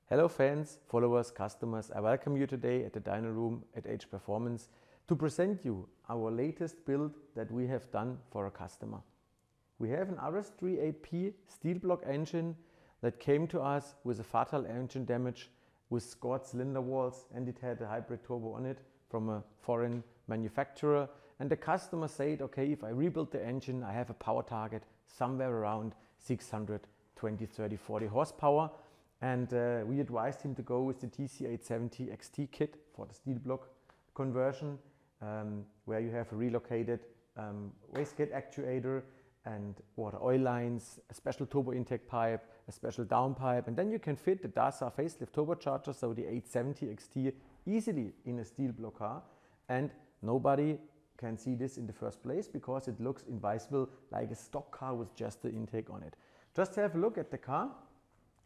Hello fans, followers, customers, I welcome you today at the Dyno room at HPerformance to present you our latest build that we have done for a customer. We have an RS3 8P steel block engine that came to us with a fatal engine damage with scored cylinder walls, and it had a hybrid turbo on it from a foreign manufacturer. And the customer said, okay, if I rebuild the engine, I have a power target somewhere around 620, 30, 40 horsepower. And we advised him to go with the TC870XT kit for the steel block conversion, where you have a relocated wastegate actuator and water oil lines, a special turbo intake pipe, a special downpipe, and then you can fit the DASA facelift turbocharger, so the 870XT, easily in a steel block car. And nobody can see this in the first place because it looks invisible like a stock car with just the intake on it. Just have a look at the car.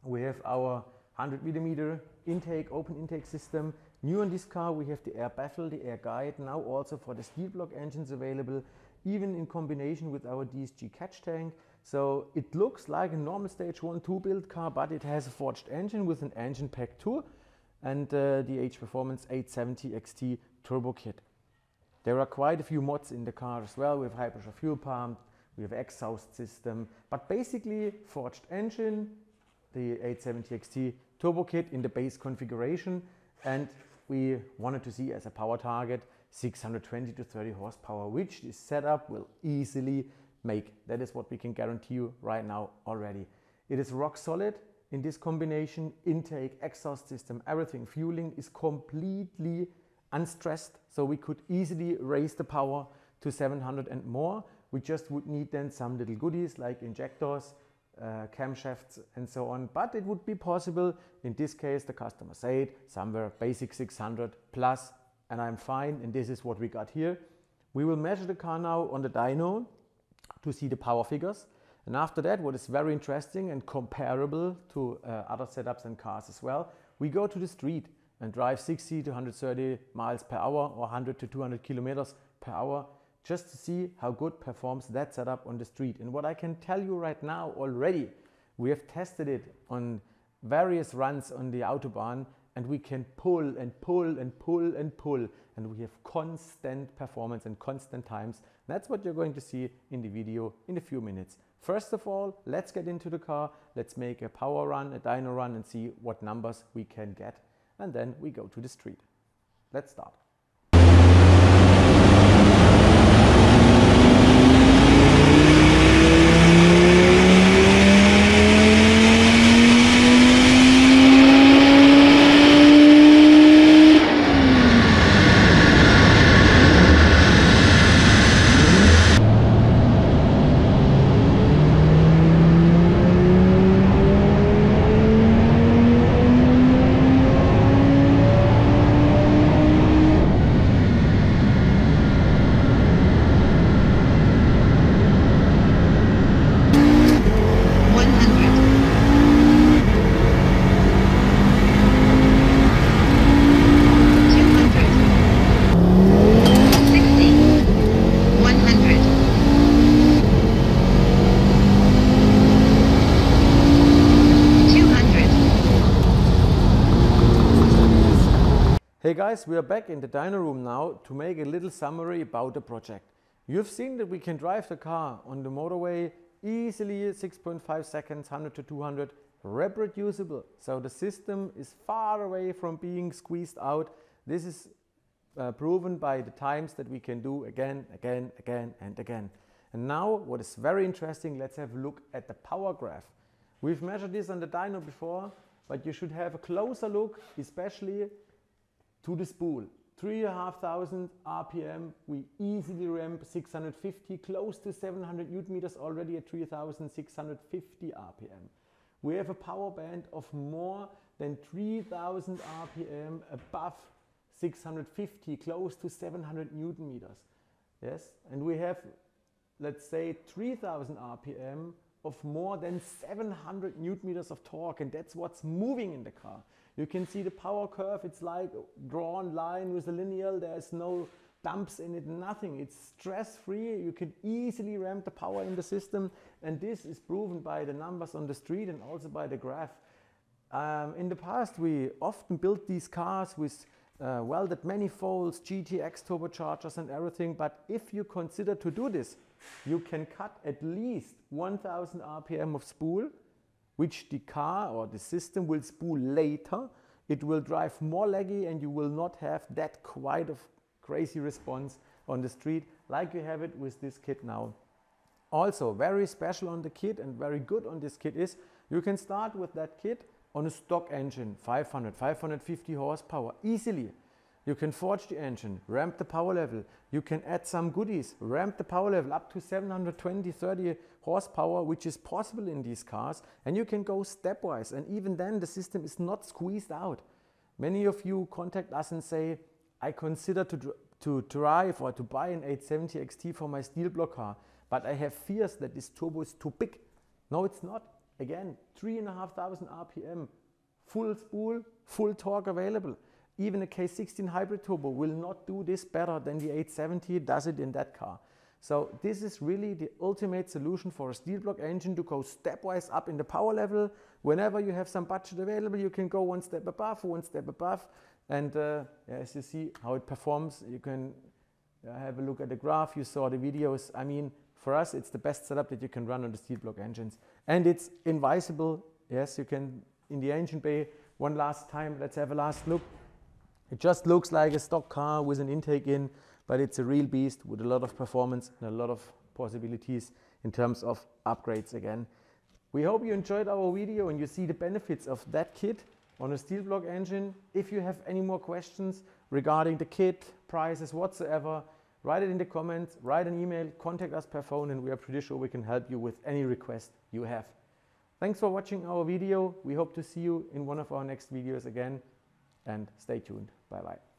We have our 100mm intake, open intake system. New on this car we have the air baffle, the air guide, now also for the steel block engines available, even in combination with our DSG catch tank. So it looks like a normal stage 1-2 build car, but it has a forged engine with an engine pack too, and the HPerformance 870XT turbo kit. There are quite a few mods in the car as well. We have high pressure fuel pump, we have exhaust system, but basically forged engine, the 870XT turbo kit in the base configuration, and we wanted to see as a power target 620 to 30 horsepower, which this setup will easily make. That is what we can guarantee you right now already. It is rock solid in this combination, intake, exhaust system, everything. Fueling is completely unstressed, so we could easily raise the power to 700 and more. We just would need then some little goodies like injectors, camshafts and so on, but it would be possible. In this case the customer said somewhere basic 600 plus, and I'm fine, and this is what we got here. We will measure the car now on the dyno to see the power figures, and after that, what is very interesting and comparable to other setups and cars as well, we go to the street and drive 60 to 130 miles per hour or 100 to 200 kilometers per hour, just to see how good performs that setup on the street. And what I can tell you right now already, we have tested it on various runs on the Autobahn, and we can pull and pull and pull and pull, and we have constant performance and constant times. That's what you're going to see in the video in a few minutes. First of all, let's get into the car, let's make a power run, a dyno run, and see what numbers we can get, and then we go to the street. Let's start. Hey guys, we are back in the dyno room now to make a little summary about the project. You've seen that we can drive the car on the motorway easily 6.5 seconds, 100 to 200, reproducible. So the system is far away from being squeezed out. This is proven by the times that we can do again and again. And now what is very interesting, let's have a look at the power graph. We've measured this on the dyno before, but you should have a closer look, especially to the spool. 3,500 RPM, we easily ramp 650, close to 700 Newton meters already at 3,650 RPM. We have a power band of more than 3,000 RPM above 650, close to 700 Newton meters. Yes, and we have, let's say, 3,000 RPM of more than 700 Newton meters of torque, and that's what's moving in the car. You can see the power curve, it's like a drawn line with a lineal, there's no dumps in it, nothing. It's stress-free, you can easily ramp the power in the system, and this is proven by the numbers on the street and also by the graph. In the past, we often built these cars with welded manifolds, GTX turbochargers and everything, but if you consider to do this, you can cut at least 1000 RPM of spool, which the car or the system will spool later. It will drive more laggy and you will not have that quite of crazy response on the street like you have it with this kit now. Also, very special on the kit and very good on this kit is you can start with that kit on a stock engine, 550 horsepower, easily. You can forge the engine, ramp the power level. You can add some goodies, ramp the power level up to 720, 30 horsepower, which is possible in these cars. And you can go stepwise. And even then, the system is not squeezed out. Many of you contact us and say, I consider to drive or to buy an 870XT for my steel block car, but I have fears that this turbo is too big. No, it's not. Again, 3,500 RPM, full spool, full torque available. Even a K16 hybrid turbo will not do this better than the 870 does it in that car. So this is really the ultimate solution for a steel block engine to go stepwise up in the power level. Whenever you have some budget available, you can go one step above. And as you see how it performs, you can have a look at the graph. You saw the videos. I mean, for us, it's the best setup that you can run on the steel block engines. And it's invisible. Yes, you can, in the engine bay, one last time, let's have a last look. It just looks like a stock car with an intake in, but it's a real beast with a lot of performance and a lot of possibilities in terms of upgrades again. We hope you enjoyed our video and you see the benefits of that kit on a steel block engine. If you have any more questions regarding the kit, prices, whatsoever, write it in the comments, write an email, contact us per phone, and we are pretty sure we can help you with any request you have. Thanks for watching our video. We hope to see you in one of our next videos again, and stay tuned. Bye bye.